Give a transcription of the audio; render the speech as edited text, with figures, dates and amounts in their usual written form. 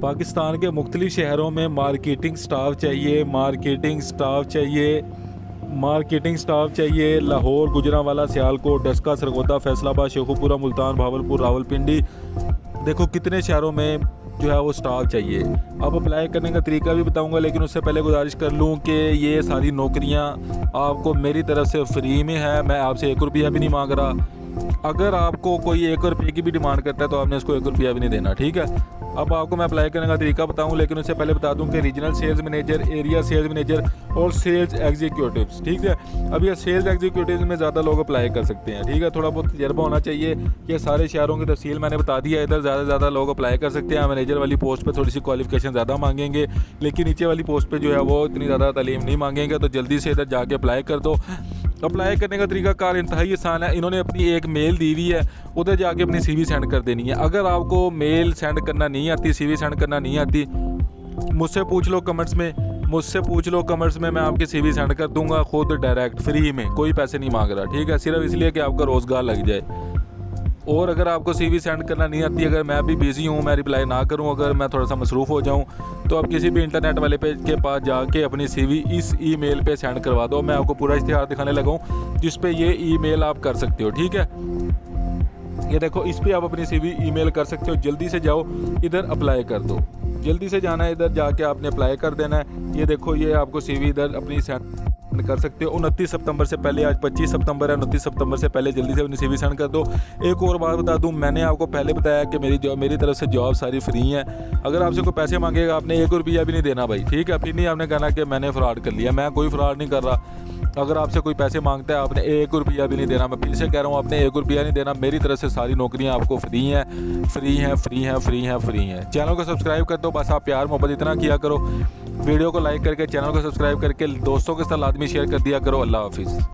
पाकिस्तान के मुख्तलिफ शहरों में मार्केटिंग स्टाफ चाहिए। लाहौर, गुजरांवाला, सियालकोट, डस्का, सरगोदा, फैसलाबाद, शेखुपुरा, मुल्तान, भावलपुर, रावलपिंडी, देखो कितने शहरों में जो है वो स्टाफ चाहिए। अब अप्लाई करने का तरीका भी बताऊंगा, लेकिन उससे पहले गुजारिश कर लूँ कि ये सारी नौकरियां आपको मेरी तरफ से फ्री में है। मैं आपसे 1 रुपया भी नहीं मांग रहा। अगर आपको कोई 1 रुपये की भी डिमांड करता है तो आपने उसको 1 रुपया भी नहीं देना, ठीक है। अब आपको मैं अप्लाई करने का तरीका बताऊं, लेकिन उससे पहले बता दूं कि regional sales manager, area sales manager और सेल्स एग्जीक्यूटिव्स, ठीक है। अब ये सेल्स एग्जीक्यूटिव्स में ज़्यादा लोग अप्लाई कर सकते हैं, ठीक है। थोड़ा बहुत तजर्बा होना चाहिए। ये सारे शहरों की तफसील मैंने बता दिया। इधर ज़्यादा से ज़्यादा लोग अप्लाई कर सकते हैं। मैनेजर वाली पोस्ट पर थोड़ी सी क्वालिफिकेशन ज़्यादा मांगेंगे, लेकिन नीचे वाली पोस्ट पर जो है वो इतनी ज़्यादा तालीम नहीं मांगेंगे। तो जल्दी से इधर जाके अप्लाई कर दो। अप्लाई करने का तरीका कार इंतहाई आसान है। इन्होंने अपनी एक मेल दी हुई है, उधर जाके अपनी CV सेंड कर देनी है। अगर आपको मेल सेंड करना नहीं आती, CV सेंड करना नहीं आती, मुझसे पूछ लो कमेंट्स में, मैं आपकी CV सेंड कर दूंगा खुद डायरेक्ट फ्री में, कोई पैसे नहीं मांग रहा, ठीक है। सिर्फ इसलिए कि आपका रोज़गार लग जाए। और अगर आपको CV सेंड करना नहीं आती, अगर मैं भी बिज़ी हूँ, मैं रिप्लाई ना करूँ, अगर मैं थोड़ा सा मसरूफ़ हो जाऊँ, तो आप किसी भी इंटरनेट वाले पे के पास जाके अपनी CV इस ईमेल पे सेंड करवा दो। मैं आपको पूरा इश्तिहार दिखाने लगा हूँ जिस पे ये ईमेल आप कर सकते हो, ठीक है। ये देखो, इस पे आप अपनी CV ईमेल कर सकते हो। जल्दी से जाओ, इधर अप्लाई कर दो। जल्दी से जाना है, इधर जाके आपने अप्लाई कर देना है। ये देखो, ये आपको CV इधर अपनी सेंड कर सकते हो। 29 सितंबर से पहले, आज 25 सितंबर है, 29 सितंबर से पहले जल्दी से अपनी CV सेंड कर दो। एक और बात बता दूं, मैंने आपको पहले बताया कि मेरी तरफ से जॉब सारी फ्री है। अगर आपसे कोई पैसे मांगेगा, आपने 1 रुपया भी नहीं देना भाई, ठीक है। फिर नहीं आपने कहना कि मैंने फ्रॉड कर लिया। मैं कोई फ्रॉड नहीं कर रहा। अगर आपसे कोई पैसे मांगता है, आपने 1 रुपया भी नहीं देना। मैं फिर से कह रहा हूँ, आपने 1 रुपया नहीं देना। मेरी तरफ से सारी नौकरियाँ आपको फ्री हैं। चैनल को सब्सक्राइब कर दो। बस आप प्यार मोहब्बत इतना किया करो। वीडियो को लाइक करके, चैनल को सब्सक्राइब करके दोस्तों के साथ लाजमी शेयर कर दिया करो। अल्लाह हाफिज़।